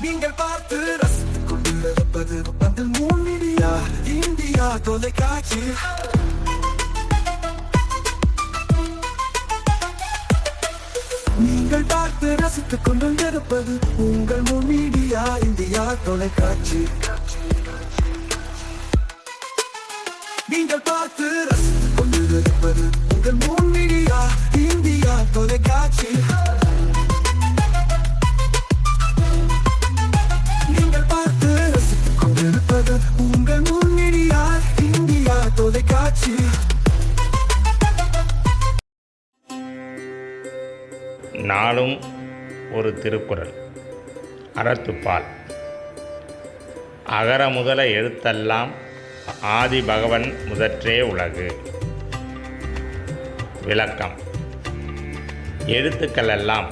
நீங்கள் பார்த்து ரசித்துக் கொண்டிருப்பது பந்தல் மீடியா இந்தியா தொலைக்காட்சி. நீங்கள் பார்த்து ரசித்துக் கொண்டிருப்பது உங்கள் மீடியா இந்தியா தொலைக்காட்சி. நீங்கள் பார்த்து ரசித்துக் கொண்டிருப்பது உங்கள் மீடியா இந்தியா தொலைக்காட்சி. நீங்கள் பார்த்து ரசித்துக் கொண்டிருப்பது உங்கள் மீடியா இந்தியா தொலைக்காட்சி. நாளும் ஒரு திருக்குறள். அறத்துப்பால். அகர முதல எழுத்தெல்லாம் ஆதி பகவன் முதற்றே உலகு. விளக்கம். எழுத்துக்கள் எல்லாம்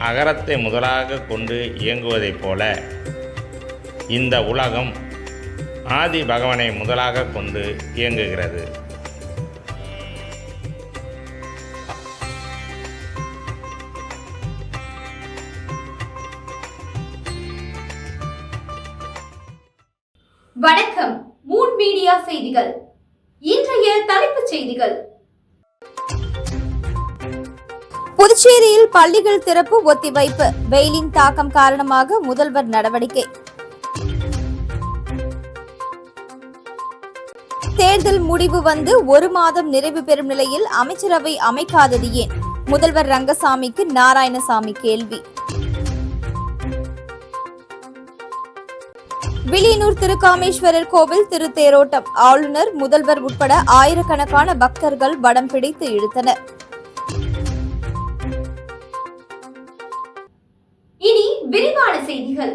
அகரத்தை முதலாக கொண்டு இயங்குவதைப் போல இந்த உலகம் ஆதி பகவனை முதலாக கொண்டு இயங்குகிறது. வணக்கம். மூன் மீடியா செய்திகள். இன்றைய தலைப்புச் செய்திகள். புதுச்சேரியில் பள்ளிகள் திறப்பு ஒத்திவைப்பு. வெயிலின் தாக்கம் காரணமாக முதல்வர் நடவடிக்கை. தேர்தல் முடிவு வந்து 1 மாதம் நிறைவு பெறும் நிலையில் அமைச்சரவை அமைக்காதது ஏன்? முதல்வர் ரங்கசாமிக்கு நாராயணசாமி கேள்வி. வில்லியனூர் திருக்காமேஸ்வரர் கோவில் திருத்தேரோட்டம். ஆளுநர், முதல்வர் உட்பட ஆயிரக்கணக்கான பக்தர்கள் வடம் பிடித்து இழுத்தனர். இனி விரிவான செய்திகள்.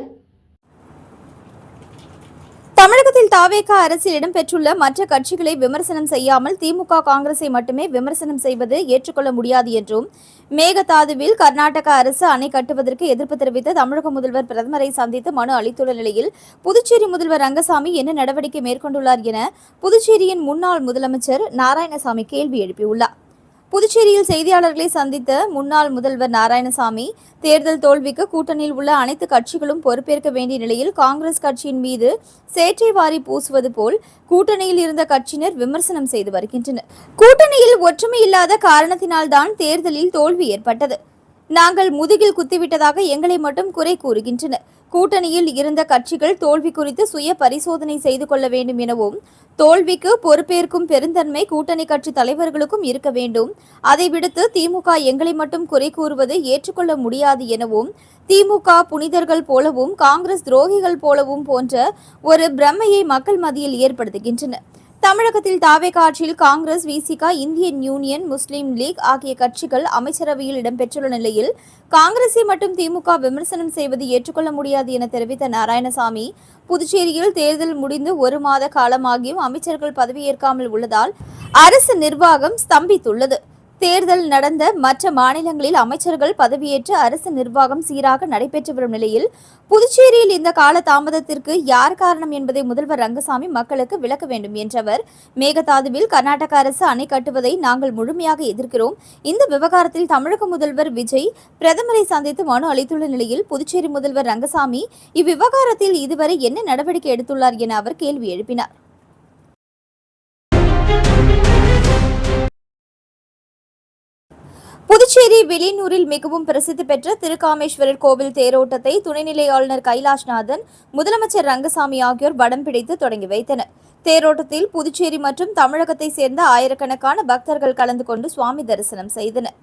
தமிழகத்தில் தாவேகா அரசில் இடம்பெற்றுள்ள மற்ற கட்சிகளை விமர்சனம் செய்யாமல் திமுக, காங்கிரஸை மட்டுமே விமர்சனம் செய்வது ஏற்றுக்கொள்ள முடியாது என்றும், மேகதாதுவில் கர்நாடக அரசு அணை கட்டுவதற்கு எதிர்ப்பு தெரிவித்த தமிழக முதல்வர் பிரதமரை சந்தித்து மனு அளித்துள்ள நிலையில் புதுச்சேரி முதல்வர் ரங்கசாமி என்ன நடவடிக்கை மேற்கொண்டுள்ளார் என புதுச்சேரியின் முன்னாள் முதலமைச்சர் நாராயணசாமி கேள்வி எழுப்பியுள்ளார். புதுச்சேரியில் செய்தியாளர்களை சந்தித்த முன்னாள் முதல்வர் நாராயணசாமி, தேர்தல் தோல்விக்கு கூட்டணியில் உள்ள அனைத்து கட்சிகளும் பொறுப்பேற்க வேண்டிய நிலையில் காங்கிரஸ் கட்சியின் மீது சேற்றை வாரி பூசுவது போல் கூட்டணியில் இருந்த கட்சியினர் விமர்சனம் செய்து வருகின்றனர். கூட்டணியில் ஒற்றுமை இல்லாத காரணத்தினால்தான் தேர்தலில் தோல்வி ஏற்பட்டது. நாங்கள் முதுகில் குத்திவிட்டதாக எங்களை மட்டும் குறை கூறுகின்றனர். கூட்டணியில் இருந்த கட்சிகள் தோல்வி குறித்து சுய பரிசோதனை செய்து கொள்ள வேண்டும் எனவும், தோல்விக்கு பொறுப்பேற்கும் பெருந்தன்மை கூட்டணி கட்சி தலைவர்களுக்கும் இருக்க வேண்டும். அதை விடுத்து திமுக எங்களை மட்டும் குறை கூறுவது ஏற்றுக்கொள்ள முடியாது எனவும், திமுக புனிதர்கள் போலவும் காங்கிரஸ் துரோகிகள் போலவும் போன்ற ஒரு பிரமையை மக்கள் மத்தியில் ஏற்படுத்துகின்றனர். தமிழகத்தில் தாவேகா ஆட்சியில் காங்கிரஸ், விசிக, இந்தியன் யூனியன் முஸ்லீம் லீக் ஆகிய கட்சிகள் அமைச்சரவையில் இடம்பெற்றுள்ள நிலையில் காங்கிரஸை மட்டும் திமுக விமர்சனம் செய்வது ஏற்றுக்கொள்ள முடியாது என தெரிவித்த நாராயணசாமி, புதுச்சேரியில் தேர்தல் முடிந்து 1 மாத காலமாகியும் அமைச்சர்கள் பதவியேற்காமல் உள்ளதால் அரசு நிர்வாகம் ஸ்தம்பித்துள்ளது. தேர்தல் நடந்த மற்ற மாநிலங்களில் அமைச்சர்கள் பதவியேற்று அரசு நிர்வாகம் சீராக நடைபெற்று வரும் நிலையில் புதுச்சேரியில் இந்த கால தாமதத்திற்கு யார் காரணம் என்பதை முதல்வர் ரங்கசாமி மக்களுக்கு விளக்க வேண்டும் என்றவர், மேகதாதுவில் கர்நாடக அரசு அணை கட்டுவதை நாங்கள் முழுமையாக எதிர்க்கிறோம். இந்த விவகாரத்தில் தமிழக முதல்வர் விஜய் பிரதமரை சந்தித்து மனு அளித்துள்ள நிலையில் புதுச்சேரி முதல்வர் ரங்கசாமி இவ்விவகாரத்தில் இதுவரை என்ன நடவடிக்கை எடுத்துள்ளார் என அவர் கேள்வி எழுப்பினார். புதுச்சேரி வில்லியனூரில் மிகவும் பிரசித்தி பெற்ற திருக்காமேஸ்வரர் கோவில் தேரோட்டத்தை துணைநிலை ஆளுநர் கைலாஷ்நாதன், முதலமைச்சர் ரங்கசாமி ஆகியோர் வடம் பிடித்து தொடங்கி வைத்தனர். தேரோட்டத்தில் புதுச்சேரி மற்றும் தமிழகத்தை சேர்ந்த ஆயிரக்கணக்கான பக்தர்கள் கலந்து கொண்டு சுவாமி தரிசனம் செய்தனர்.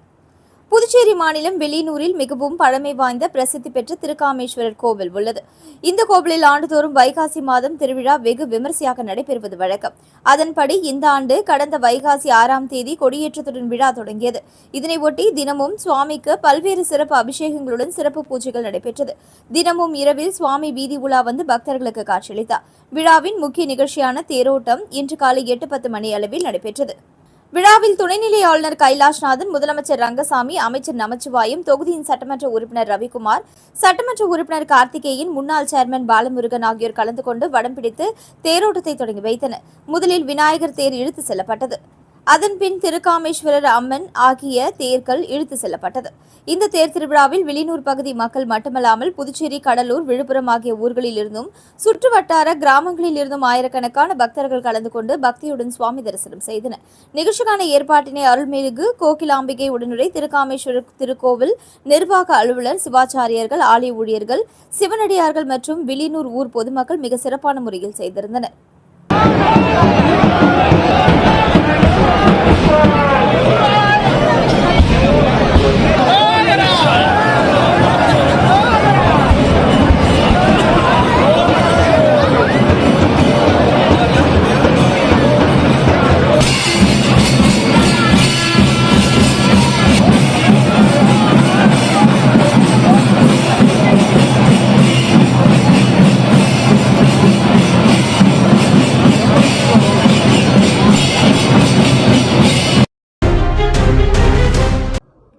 புதுச்சேரி மாநிலம் வில்லியனூரில் மிகவும் பழமை வாய்ந்த பிரசித்தி பெற்ற திருக்காமேஸ்வரர் கோவில் உள்ளது. இந்த கோவிலில் ஆண்டுதோறும் வைகாசி மாதம் திருவிழா வெகு விமரிசையாக நடைபெறுவது வழக்கம். அதன்படி இந்த ஆண்டு கடந்த வைகாசி 6ஆம் தேதி கொடியேற்றத்துடன் விழா தொடங்கியது. இதனையொட்டி தினமும் சுவாமிக்கு பல்வேறு சிறப்பு அபிஷேகங்களுடன் சிறப்பு பூஜைகள் நடைபெற்றது. தினமும் இரவில் சுவாமி வீதி உலா வந்து பக்தர்களுக்கு காட்சியளித்தார். விழாவின் முக்கிய நிகழ்ச்சியான தேரோட்டம் இன்று காலை 8:10 மணி அளவில் நடைபெற்றது. விழாவில் துணைநிலை ஆளுநர் கைலாஷ்நாதன், முதலமைச்சர் ரங்கசாமி, அமைச்சர் நமச்சிவாயம், தொகுதியின் சட்டமன்ற உறுப்பினர் ரவிக்குமார், சட்டமன்ற உறுப்பினர் கார்த்திகேயன், முன்னாள் சேர்மன் பாலமுருகன் ஆகியோர் கலந்து கொண்டு வடம் பிடித்து தேரோட்டத்தை தொடங்கி வைத்தனர். முதலில் விநாயகர் தேர் இழுத்து செல்லப்பட்டது. அதன்பின் திருக்காமேஸ்வரர் அம்மன் ஆகிய தேர்கள் இழுத்து செல்லப்பட்டது. இந்த தேர் திருவிழாவில் வில்லியனூர் பகுதி மக்கள் மட்டுமல்லாமல் புதுச்சேரி, கடலூர், விழுப்புரம் ஆகிய ஊர்களில் இருந்தும் சுற்று வட்டார கிராமங்களில் இருந்தும் ஆயிரக்கணக்கான பக்தர்கள் கலந்து கொண்டு பக்தியுடன் சுவாமி தரிசனம் செய்தனர். நிகழ்ச்சிக்கான ஏற்பாட்டினை அருள்மிகு கோகிலாம்பிகை உடனுரை திருக்காமேஸ்வரர் திருக்கோவில் நிர்வாக அலுவலர், சிவாச்சாரியர்கள், ஆலய ஊழியர்கள், சிவனடியார்கள் மற்றும் வில்லியனூர் ஊர் பொதுமக்கள் மிக சிறப்பான முறையில் செய்திருந்தனர்.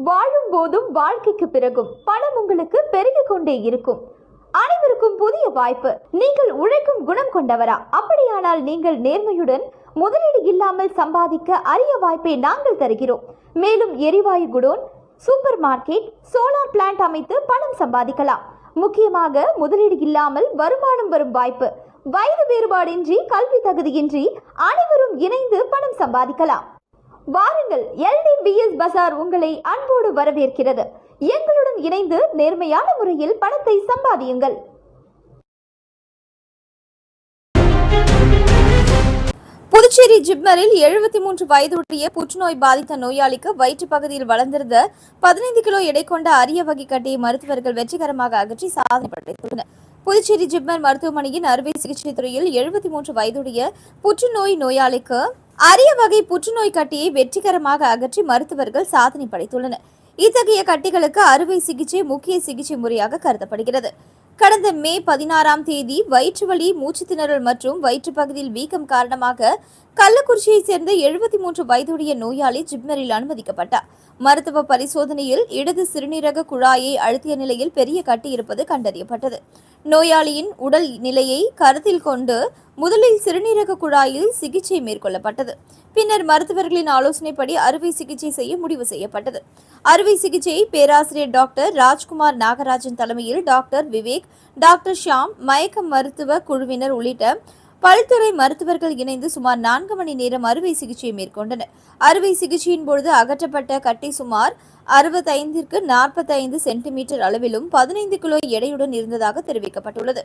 வாழும் போதும் வாழ்க்கைக்கு பிறகும் பணம் உங்களுக்கு பெருகிக் கொண்டே இருக்கும். அனைவருக்கும் புதிய வாய்ப்பு. நீங்கள் உழைக்கும் குணம் கொண்டவரா? அப்படியானால் நீங்கள் நேர்மையுடன் முதலீடு இல்லாமல் சம்பாதிக்க அரிய வாய்ப்பை நாங்கள் தருகிறோம். மேலும் எரிவாயு godown, super market, solar plant அமைத்து பணம் சம்பாதிக்கலாம். முக்கியமாக முதலீடு இல்லாமல் வருமானம் வரும் வாய்ப்பு. வயது வேறுபாடின்றி, கல்வி தகுதியின்றி அனைவரும் இணைந்து பணம் சம்பாதிக்கலாம். வாருங்கள், LDBS பஜார் உங்களை அன்போடு வரவேற்கிறது. எங்களுடன் இணைந்து நேர்மையான முறையில் பணத்தை சம்பாதியுங்கள். புதுச்சேரி ஜிப்மரில் 73 வயதுடைய புற்றுநோய் பாதித்த நோயாளிக்கு வயிற்று பகுதியில் வளர்ந்திருந்த 15 கிலோ எடை கொண்ட அரிய வகை கட்டியை மருத்துவர்கள் வெற்றிகரமாக அகற்றி சாதனை படைத்துள்ளனர். புதுச்சேரி ஜிப்மர் மருத்துவமனையின் அறுவை சிகிச்சை துறையில் 73 வயதுடைய புற்றுநோய் நோயாளிக்கு அரிய வகை புற்றுநோய் கட்டியை வெற்றிகரமாக அகற்றி மருத்துவர்கள் சாதனை படைத்துள்ளனர். இத்தகைய கட்டிகளுக்கு அறுவை சிகிச்சை முக்கிய சிகிச்சை முறையாக கருதப்படுகிறது. கடந்த மே 16ஆம் தேதி வயிற்று வலி, மூச்சு திணறல் மற்றும் வயிற்று பகுதியில் வீக்கம் காரணமாக கள்ளக்குறிச்சியை சேர்ந்த 73 வயதுடைய நோயாளி ஜிப்மரில் அனுமதிக்கப்பட்டார். மருத்துவ பரிசோதனையில் இடது சிறுநீரக குழாயை அழுத்திய நிலையில் பெரிய கட்டி இருப்பது கண்டறியப்பட்டது. நோயாளியின் உடல் நிலையை கருத்தில் கொண்டு முதலில் சிறுநீரக குழாயில் சிகிச்சை மேற்கொள்ளப்பட்டது. பின்னர் மருத்துவர்களின் ஆலோசனைப்படி அறுவை சிகிச்சை செய்ய முடிவு செய்யப்பட்டது. அறுவை சிகிச்சையை பேராசிரியர் டாக்டர் ராஜ்குமார் நாகராஜன் தலைமையில் டாக்டர் விவேக், டாக்டர் ஷாம், மயக்க மருத்துவ குழுவினர் உள்ளிட்ட பல்துறை மருத்துவர்கள் இணைந்து சுமார் 4 மணி நேரம் அறுவை சிகிச்சை மேற்கொண்டனர். அறுவை சிகிச்சையின் பொழுது அகற்றப்பட்ட கட்டி சுமார் 65-45 சென்டிமீட்டர் அளவிலும் 15 கிலோ எடையுடன் இருந்ததாக தெரிவிக்கப்பட்டுள்ளது.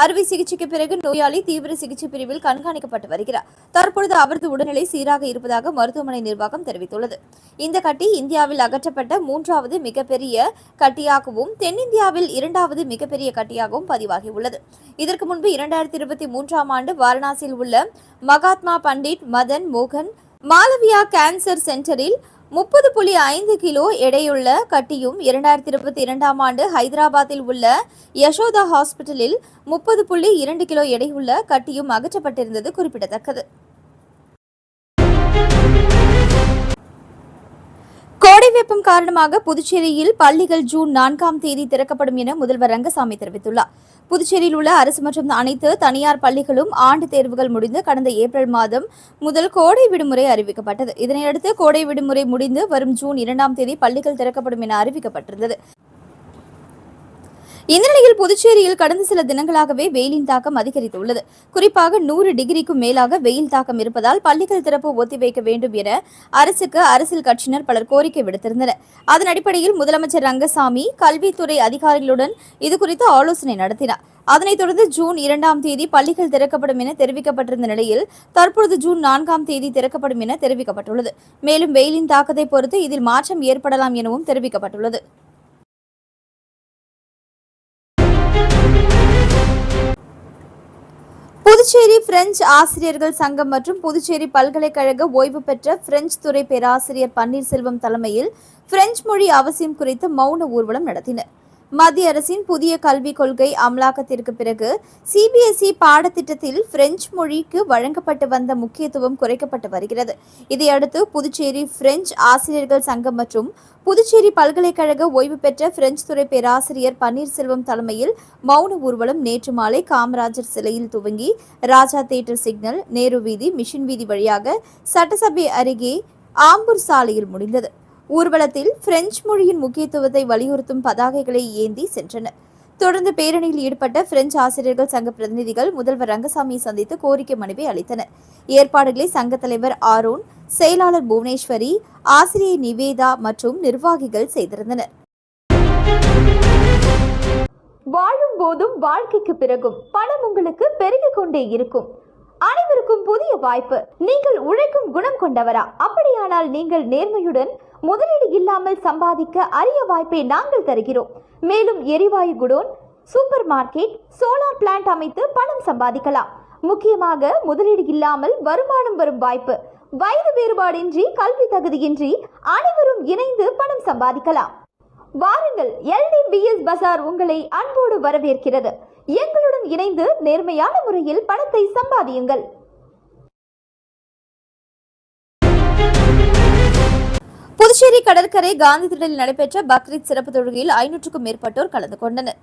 அறுவை சிகிச்சைக்கு பிறகு நோயாளி தீவிர சிகிச்சை பிரிவில் கண்காணிக்கப்பட்டு வருகிறார். தற்பொழுது அவரது உடல்நிலை சீராக இருப்பதாக மருத்துவமனை நிர்வாகம் தெரிவித்துள்ளது. இந்த கட்டி இந்தியாவில் அகற்றப்பட்ட 3வது மிகப்பெரிய கட்டியாகவும் தென்னிந்தியாவில் 2வது மிகப்பெரிய கட்டியாகவும் பதிவாகியுள்ளது. இதற்கு முன்பு 2023ஆம் ஆண்டு வாரணாசியில் உள்ள மகாத்மா பண்டிட் மதன் மோகன் மாலவியா கேன்சர் சென்டரில் 30.5 கிலோ எடையுள்ள கட்டியும் 2022ஆம் ஆண்டு ஹைதராபாத்தில் உள்ள யசோதா ஹாஸ்பிட்டலில் 30.2 கிலோ எடையுள்ள கட்டியும் அகற்றப்பட்டிருந்தது குறிப்பிடத்தக்கது. கோடை வெப்பம் காரணமாக புதுச்சேரியில் பள்ளிகள் ஜூன் 4ஆம் தேதி திறக்கப்படும் என முதல்வர் ரங்கசாமி தெரிவித்துள்ளார். புதுச்சேரியில் உள்ள அரசு மற்றும் அனைத்து தனியார் பள்ளிகளும் ஆண்டு தேர்வுகள் முடிந்து கடந்த ஏப்ரல் மாதம் முதல் கோடை விடுமுறை அறிவிக்கப்பட்டது. இதனையடுத்து கோடை விடுமுறை முடிந்து வரும் ஜூன் 2ஆம் தேதி பள்ளிகள் திறக்கப்படும் என அறிவிக்கப்பட்டிருந்தது. இந்த நிலையில் புதுச்சேரியில் கடந்த சில தினங்களாகவே வெயிலின் தாக்கம் அதிகரித்துள்ளது. குறிப்பாக 100 டிகிரிக்கும் மேலாக வெயில் தாக்கம் இருப்பதால் பள்ளிகள் திறப்பு ஒத்திவைக்க வேண்டும் என அரசுக்கு அரசியல் கட்சியினர் பலர் கோரிக்கை விடுத்திருந்தனர். அதன் அடிப்படையில் முதலமைச்சர் ரங்கசாமி கல்வித்துறை அதிகாரிகளுடன் இதுகுறித்து ஆலோசனை நடத்தினார். அதனைத் தொடர்ந்து ஜூன் 2ஆம் தேதி பள்ளிகள் திறக்கப்படும் என தெரிவிக்கப்பட்டிருந்த நிலையில் தற்பொழுது ஜூன் 4ஆம் தேதி திறக்கப்படும் என தெரிவிக்கப்பட்டுள்ளது. மேலும் வெயிலின் தாக்கத்தை பொறுத்து இதில் மாற்றம் ஏற்படலாம் எனவும் தெரிவிக்கப்பட்டுள்ளது. புதுச்சேரி பிரெஞ்சு ஆசிரியர்கள் சங்கம் மற்றும் புதுச்சேரி பல்கலைக்கழக ஓய்வு பெற்ற பிரெஞ்சு துறை பேராசிரியர் பன்னீர்செல்வம் தலைமையில் பிரெஞ்சு மொழி அவசியம் குறித்து மௌன ஊர்வலம் நடத்தினர். மத்திய அரசின் புதிய கல்விக் கொள்கை அமலாக்கத்திற்கு பிறகு சிபிஎஸ்இ பாடத்திட்டத்தில் பிரெஞ்சு மொழிக்கு வழங்கப்பட்டு வந்த முக்கியத்துவம் குறைக்கப்பட்டு வருகிறது. இதையடுத்து புதுச்சேரி பிரெஞ்சு ஆசிரியர்கள் சங்கம் மற்றும் புதுச்சேரி பல்கலைக்கழக ஓய்வு பெற்ற பிரெஞ்சு துறை பேராசிரியர் பன்னீர்செல்வம் தலைமையில் மௌன ஊர்வலம் நேற்று மாலை காமராஜர் சிலையில் துவங்கி ராஜா தியேட்டர் சிக்னல், நேரு வீதி, மிஷின் வீதி வழியாக சட்டசபை அருகே ஆம்பூர் சாலையில் முடிந்தது. ஊர்வலத்தில் பிரெஞ்சு மொழியின் முக்கியத்துவத்தை வலியுறுத்தும் பதாகைகளை ஏந்தி சென்றனர். தொடர்ந்து பேரணியில் ஈடுபட்ட பிரெஞ்சு ஆசிரியர்கள் சங்க பிரதிநிதிகள் முதல்வர் ரங்கசாமியை சந்தித்து கோரிக்கை மனுவை அளித்தனர். ஏற்பாடுகளை சங்க தலைவர் ஆரோன், செயலாளர் புவனேஸ்வரி, ஆசிரியை நிவேதா மற்றும் நிர்வாகிகள் செய்திருந்தனர். வாழும் போதும் வாழ்க்கைக்கு பிறகும் பணம் உங்களுக்கு பெருகிக் கொண்டே இருக்கும். அனைவருக்கும் புதிய வாய்ப்பு. நீங்கள் உழைக்கும் குணம் கொண்டவரா? அப்படியானால் நீங்கள் நேர்மையுடன் முதலீடு இல்லாமல் சம்பாதிக்க அரிய வாய்ப்பை நாங்கள் தருகிறோம். மேலும் எரிவாயு godown, super market, solar plant அமைத்து பணம் சம்பாதிக்கலாம். முக்கியமாக முதலீடு இல்லாமல் வருமானம் வரும் வாய்ப்பு. வயது வேறுபாடின்றி, கல்வி தகுதியின்றி அனைவரும் இணைந்து பணம் சம்பாதிக்கலாம். வாருங்கள், LDBS பஜார் உங்களை அன்போடு வரவேற்கிறது. எங்களுடன் இணைந்து நேர்மையான முறையில் பணத்தை சம்பாதியுங்கள். புதுச்சேரி கடற்கரை காந்தி திடலில் நடைபெற்ற பக்ரீத் சிறப்பு தொழுகையில் 500க்கும் மேற்பட்டோர் கலந்து கொண்டனர்.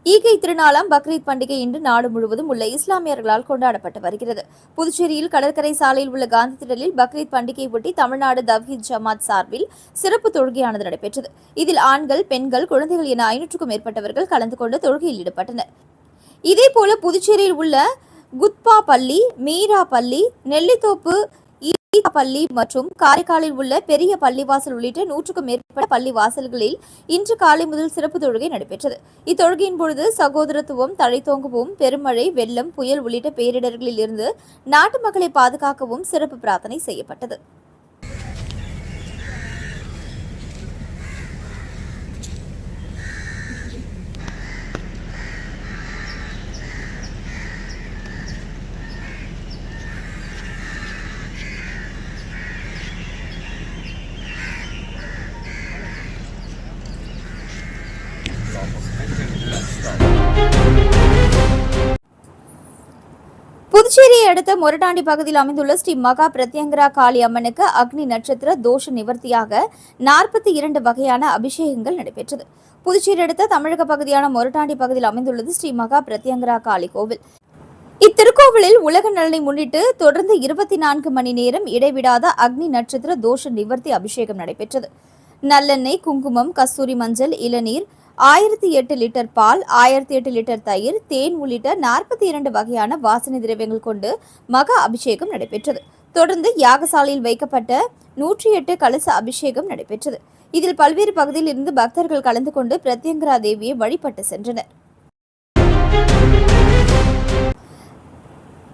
ஈகை திருநாளாம் பக்ரீத் பண்டிகை இன்று நாடு முழுவதும் உள்ள இஸ்லாமியர்களால் கொண்டாடப்பட்டு வருகிறது. புதுச்சேரியில் கடற்கரை சாலையில் உள்ள காந்தி திடலில் பக்ரீத் பண்டிகையை ஒட்டி தமிழ்நாடு தவ்ஹீத் ஜமாத் சார்பில் சிறப்பு தொழுகையானது நடைபெற்றது. இதில் ஆண்கள், பெண்கள், குழந்தைகள் என 500க்கும் மேற்பட்டவர்கள் கலந்து கொண்டு தொழுகையில் ஈடுபட்டனர். இதேபோல புதுச்சேரியில் உள்ள குத்பா பள்ளி, மீரா பள்ளி, நெல்லித்தோப்பு பள்ளி மற்றும் காரைக்காலில் உள்ள பெரிய பள்ளிவாசல் உள்ளிட்ட 100க்கும் மேற்பட்ட பள்ளி வாசல்களில் இன்று காலை முதல் சிறப்பு தொழுகை நடைபெற்றது. இத்தொழுகையின் பொழுது சகோதரத்துவம் தழைத்தோங்கவும், பெருமழை, வெள்ளம், புயல் உள்ளிட்ட பேரிடர்களில் இருந்து நாட்டு மக்களை பாதுகாக்கவும் சிறப்பு பிரார்த்தனை செய்யப்பட்டது. புதுச்சேரியை அடுத்த மொரட்டாண்டி பகுதியில் அமைந்துள்ள ஸ்ரீ மகா பிரத்யங்கரா காளி அம்மனுக்கு அக்னி நட்சத்திர தோஷ நிவர்த்தியாக 42 வகையான அபிஷேகங்கள் நடைபெற்றது. புதுச்சேரி அடுத்த தமிழக பகுதியான மொரட்டாண்டி பகுதியில் அமைந்துள்ளது ஸ்ரீ மகா பிரத்யங்கரா காளி கோவில். இத்திருக்கோவிலில் உலக நலனை முன்னிட்டு தொடர்ந்து 24 மணி நேரம் இடைவிடாத அக்னி நட்சத்திர தோஷ நிவர்த்தி அபிஷேகம் நடைபெற்றது. நல்லெண்ணெய், குங்குமம், கஸ்தூரி மஞ்சள், இளநீர், 1008 லிட்டர் பால், 1008 லிட்டர் தயிர், தேன் உள்ளிட்ட 42 வகையான வாசனை திரவியங்கள் கொண்டு மகா அபிஷேகம் நடைபெற்றது. தொடர்ந்து யாகசாலையில் வைக்கப்பட்ட 108 கலச அபிஷேகம் நடைபெற்றது. இதில் பல்வேறு பகுதியில் இருந்து பக்தர்கள் கலந்து கொண்டு பிரத்யங்கரா தேவியை வழிபட்டு சென்றனர்.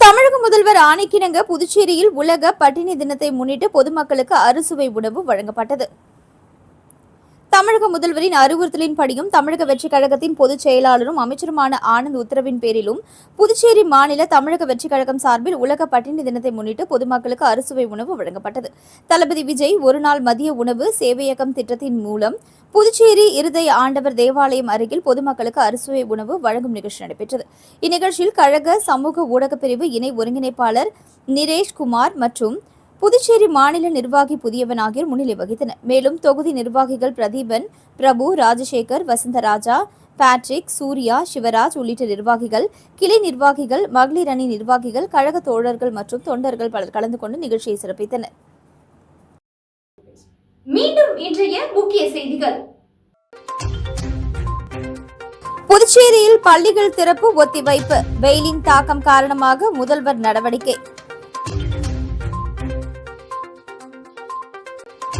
தமிழக முதல்வர் ஆணைக்கிணங்க புதுச்சேரியில் உலக பட்டினி தினத்தை முன்னிட்டு பொதுமக்களுக்கு அறுசுவை உணவு வழங்கப்பட்டது. தமிழக முதல்வரின் அறிவுறுத்தலின்படியும் தமிழக வெற்றிக் கழகத்தின் பொதுச் செயலாளரும் அமைச்சருமான ஆனந்த் உத்தரவின் பேரிலும் புதுச்சேரி மாநில தமிழக வெற்றிக் கழகம் சார்பில் உலக பட்டினி தினத்தை முன்னிட்டு பொதுமக்களுக்கு அறுசுவை உணவு வழங்கப்பட்டது. தளபதி விஜய் ஒருநாள் மதிய உணவு சேவையகம் திட்டத்தின் மூலம் புதுச்சேரி இருதய ஆண்டவர் தேவாலயம் அருகில் பொதுமக்களுக்கு அறுசுவை உணவு வழங்கும் நிகழ்ச்சி நடைபெற்றது. இந்நிகழ்ச்சியில் கழக சமூக ஊடக பிரிவு இணை ஒருங்கிணைப்பாளர் நிரேஷ்குமார் மற்றும் புதுச்சேரி மாநில நிர்வாகி புதியவன் ஆகியோர் முன்னிலை வகித்தனர். மேலும் தொகுதி நிர்வாகிகள் பிரதீபன், பிரபு, ராஜசேகர், வசந்தராஜா, பேட்ரிக், சூர்யா, சிவராஜ் உள்ளிட்ட நிர்வாகிகள், கிளை நிர்வாகிகள், மகளிர் அணி நிர்வாகிகள், கழக தோழர்கள் மற்றும் தொண்டர்கள் பலர் கலந்து கொண்டு நிகழ்ச்சியை சிறப்பித்தனர். மீண்டும் இன்றைய முக்கிய செய்திகள். புதுச்சேரியில் பள்ளிகள் திறப்பு ஒத்திவைப்பு. வெயிலின் தாக்கம் காரணமாக முதல்வர் நடவடிக்கை.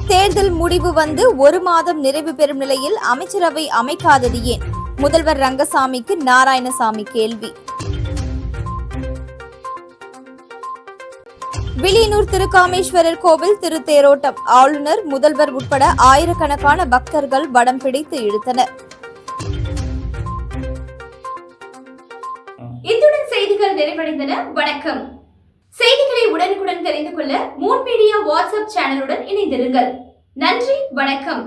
தேர்தல் முடிவு வந்து 1 மாதம் நிறைவு பெறும் நிலையில் அமைச்சரவை அமைக்காதது ஏன்? முதல்வர் ரங்கசாமிக்கு நாராயணசாமி கேள்வி. வில்லியனூர் திருக்காமேஸ்வரர் கோவில் திருத்தேரோட்டம். ஆளுநர், முதல்வர் உட்பட ஆயிரக்கணக்கான பக்தர்கள் வடம் பிடித்து இழுத்தனர். இத்துடன் செய்திகள் நிறைவடைந்தன. வணக்கம். செய்திகளை உடனுக்குடன் தெரிந்து கொள்ள மூன் மீடியா வாட்ஸ்அப் சேனலுடன் இணைந்திருங்கள். நன்றி, வணக்கம்.